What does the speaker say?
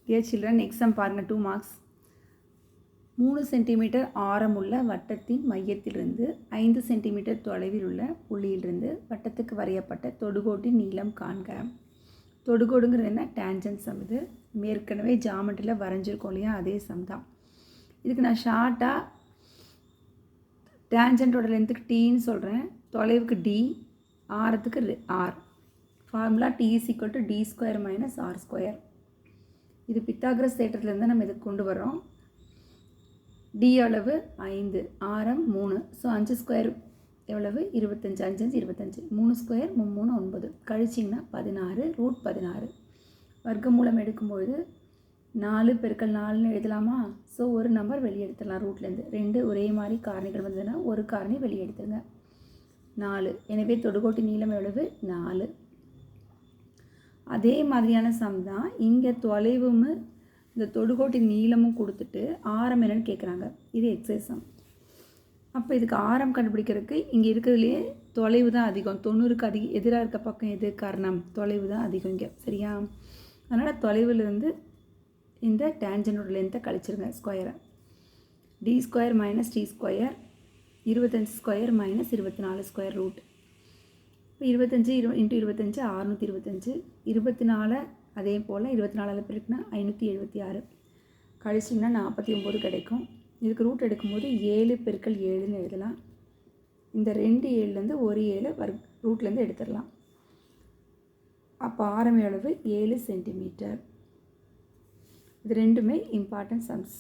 Dear children, exam பாருங்க 2 marks. 3 centimetre ஆரமுள்ள வட்டத்தின் மையத்திலிருந்து 5 சென்டிமீட்டர் தொலைவில் உள்ள புள்ளியிலிருந்து வட்டத்துக்கு வரையப்பட்ட தொடுகோட்டின் நீளம் காண்க. தொடுகோடுங்கிறது என்ன? டேஞ்சன்ட் சம். இது ஏற்கனவே ஜாமெட்ரியில் வரைஞ்சிருக்கோம் இல்லையா, அதே சம் தான். இதுக்கு நான் ஷார்ட்டாக டேஞ்சன்ட்டோட லென்த்துக்கு டீன்னு சொல்கிறேன், தொலைவுக்கு டி, ஆரத்துக்கு R. Formula D is equal to D square minus R square. இது பித்தாகரஸ் தேற்றத்துலேருந்து நம்ம இதுக்கு கொண்டு வரோம். டி அளவு 5, ஆரம் 3. ஸோ 5 ஸ்கொயர் எவ்வளவு? 25. 5 5 25. 3 ஸ்கொயர் 3 9. கழிச்சிங்கன்னா 16, ரூட் 16. வர்க்கமூலம் எடுக்கும்பொழுது 4 பெருக்கல் 4ன்னு எழுதலாமா? ஸோ ஒரு நம்பர் வெளியே எடுத்துடலாம் ரூட்லேருந்து. 2 ஒரே மாதிரி காரணிகள் வந்ததுன்னா ஒரு காரணி வெளியே எடுத்துருங்க. 4. எனவே தொடுகோட்டின் நீளம் எவ்வளவு? 4. அதே மாதிரியான சம் தான் இங்கே தொலைவும் இந்த தொடுகோட்டின் நீளமும் கொடுத்துட்டு ஆரம் என்னன்னு கேட்குறாங்க. இது எக்ஸைஸ் சம். அப்போ இதுக்கு ஆரம் கண்டுபிடிக்கிறதுக்கு இங்கே இருக்கிறதுலையே தொலைவு தான் அதிகம். 90க்கு எதிராக இருக்க பக்கம் எது? கர்ணம். தொலைவு தான் அதிகம் இங்கே, சரியா? அதனால் தொலைவிலிருந்து இந்த டேஞ்சனோட லென்த்தை கழிச்சிருங்க ஸ்கொயரை. D square minus D square 25 square minus 24 square root. இப்போ 25 இன்ட்டு 25 625. 24 அதே போல் 24 பெருக்குனா 576. கழிச்சிங்கன்னா 49 கிடைக்கும். இதுக்கு ரூட் எடுக்கும்போது 7 பெருக்கல் 7ன்னு எழுதலாம். இந்த 2 7லேருந்து ஒரு 7 ரூட்லேருந்து எடுத்துடலாம். அப்போ ஆரம் எவ்வளவு? 7 சென்டிமீட்டர். இது ரெண்டுமே இம்பார்ட்டன்ட் சம்ஸ்.